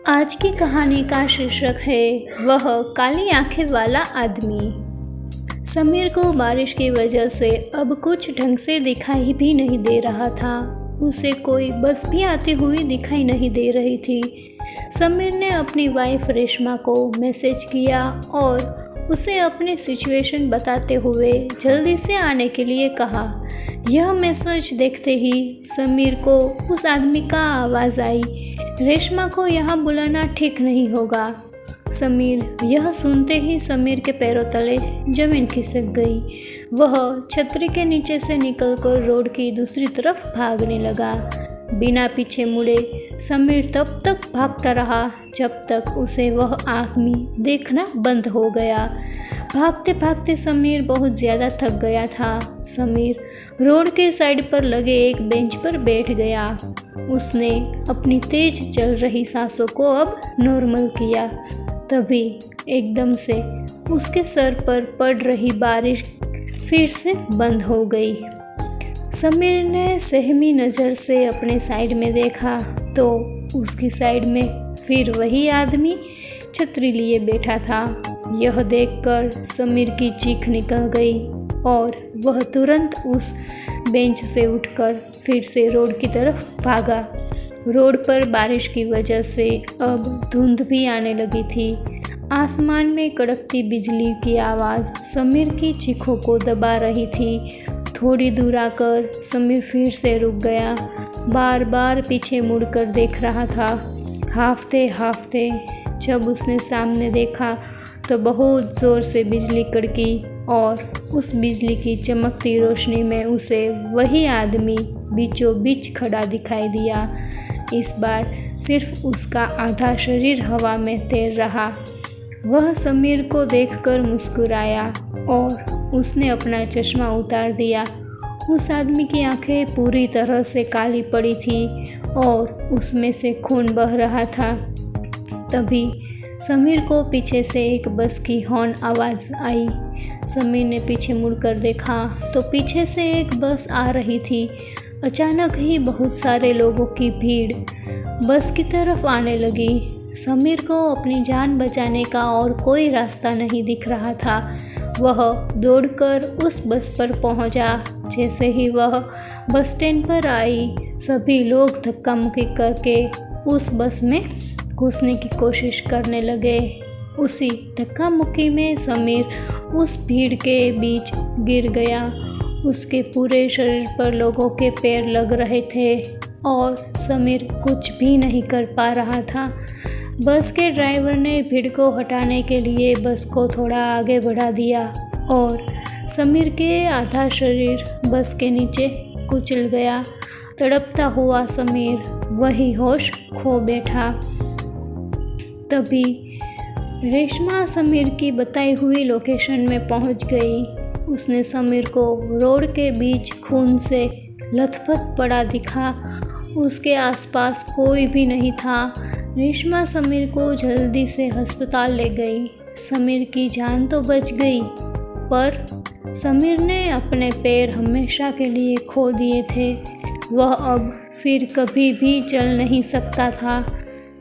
आज की कहानी का शीर्षक है वह काली आंखें वाला आदमी। समीर को बारिश की वजह से अब कुछ ढंग से दिखाई भी नहीं दे रहा था। उसे कोई बस भी आती हुई दिखाई नहीं दे रही थी। समीर ने अपनी वाइफ रेशमा को मैसेज किया और उसे अपनी सिचुएशन बताते हुए जल्दी से आने के लिए कहा। यह मैसेज देखते ही समीर को उस आदमी का आवाज़ आई, रेशमा को यहाँ बुलाना ठीक नहीं होगा। समीर यह सुनते ही समीर के पैरों तले जमीन खिसक गई। वह छतरी के नीचे से निकलकर रोड की दूसरी तरफ भागने लगा। बिना पीछे मुड़े समीर तब तक भागता रहा जब तक उसे वह आदमी देखना बंद हो गया। भागते भागते समीर बहुत ज़्यादा थक गया था। समीर रोड के साइड पर लगे एक बेंच पर बैठ गया। उसने अपनी तेज चल रही सांसों को अब नॉर्मल किया। तभी एकदम से उसके सर पर पड़ रही बारिश फिर से बंद हो गई। समीर ने सहमी नज़र से अपने साइड में देखा तो उसकी साइड में फिर वही आदमी छतरी लिए बैठा था। यह देखकर समीर की चीख निकल गई और वह तुरंत उस बेंच से उठकर फिर से रोड की तरफ भागा। रोड पर बारिश की वजह से अब धुंध भी आने लगी थी। आसमान में कड़कती बिजली की आवाज़ समीर की चीखों को दबा रही थी। थोड़ी दूर आकर समीर फिर से रुक गया। बार बार पीछे मुड़कर देख रहा था। हांफते हांफते जब उसने सामने देखा तो बहुत ज़ोर से बिजली कड़की और उस बिजली की चमकती रोशनी में उसे वही आदमी बीचों बीच खड़ा दिखाई दिया। इस बार सिर्फ उसका आधा शरीर हवा में तैर रहा। वह समीर को देखकर मुस्कुराया और उसने अपना चश्मा उतार दिया। उस आदमी की आंखें पूरी तरह से काली पड़ी थी और उसमें से खून बह रहा था। तभी समीर को पीछे से एक बस की हॉर्न आवाज़ आई। समीर ने पीछे मुड़कर देखा तो पीछे से एक बस आ रही थी। अचानक ही बहुत सारे लोगों की भीड़ बस की तरफ आने लगी। समीर को अपनी जान बचाने का और कोई रास्ता नहीं दिख रहा था। वह दौड़कर उस बस पर पहुंचा। जैसे ही वह बस स्टैंड पर आई, सभी लोग धक्का मुक्की करके उस बस में घुसने की कोशिश करने लगे। उसी धक्का मुक्की में समीर उस भीड़ के बीच गिर गया। उसके पूरे शरीर पर लोगों के पैर लग रहे थे और समीर कुछ भी नहीं कर पा रहा था। बस के ड्राइवर ने भीड़ को हटाने के लिए बस को थोड़ा आगे बढ़ा दिया और समीर के आधा शरीर बस के नीचे कुचल गया। तड़पता हुआ समीर वही होश खो बैठा। तभी रेशमा समीर की बताई हुई लोकेशन में पहुंच गई। उसने समीर को रोड के बीच खून से लथपथ पड़ा दिखा। उसके आसपास कोई भी नहीं था। रेशमा समीर को जल्दी से अस्पताल ले गई। समीर की जान तो बच गई, पर समीर ने अपने पैर हमेशा के लिए खो दिए थे। वह अब फिर कभी भी चल नहीं सकता था।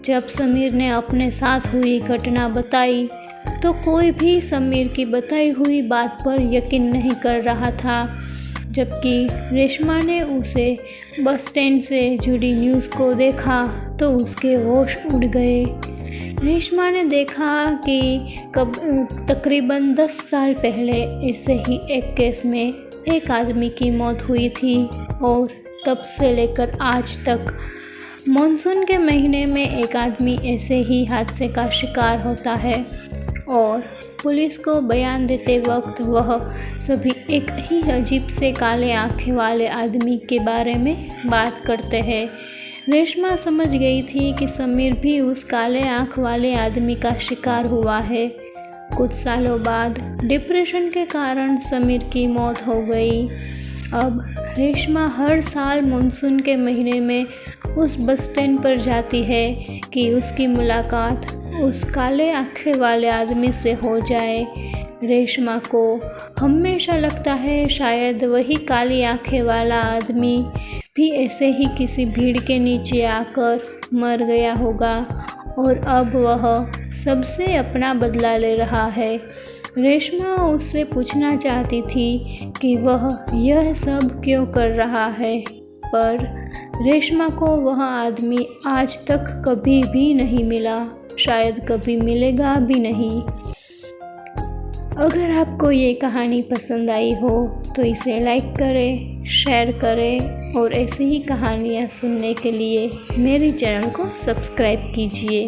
जब समीर ने अपने साथ हुई घटना बताई तो कोई भी समीर की बताई हुई बात पर यकीन नहीं कर रहा था। जबकि रेशमा ने उसे बस स्टैंड से जुड़ी न्यूज़ को देखा तो उसके होश उड़ गए। रेशमा ने देखा कि तकरीबन 10 साल पहले ऐसे ही एक केस में एक आदमी की मौत हुई थी और तब से लेकर आज तक मानसून के महीने में एक आदमी ऐसे ही हादसे का शिकार होता है और पुलिस को बयान देते वक्त वह सभी एक ही अजीब से काले आंखें वाले आदमी के बारे में बात करते हैं। रेशमा समझ गई थी कि समीर भी उस काले आंख वाले आदमी का शिकार हुआ है। कुछ सालों बाद डिप्रेशन के कारण समीर की मौत हो गई। अब रेशमा हर साल मानसून के महीने में उस बस स्टैंड पर जाती है कि उसकी मुलाकात उस काले आंखें वाले आदमी से हो जाए। रेशमा को हमेशा लगता है शायद वही काली आंखें वाला आदमी भी ऐसे ही किसी भीड़ के नीचे आकर मर गया होगा और अब वह सबसे अपना बदला ले रहा है। रेशमा उससे पूछना चाहती थी कि वह यह सब क्यों कर रहा है, पर रेशमा को वह आदमी आज तक कभी भी नहीं मिला, शायद कभी मिलेगा भी नहीं। अगर आपको ये कहानी पसंद आई हो तो इसे लाइक करें, शेयर करें और ऐसी ही कहानियाँ सुनने के लिए मेरे चैनल को सब्सक्राइब कीजिए।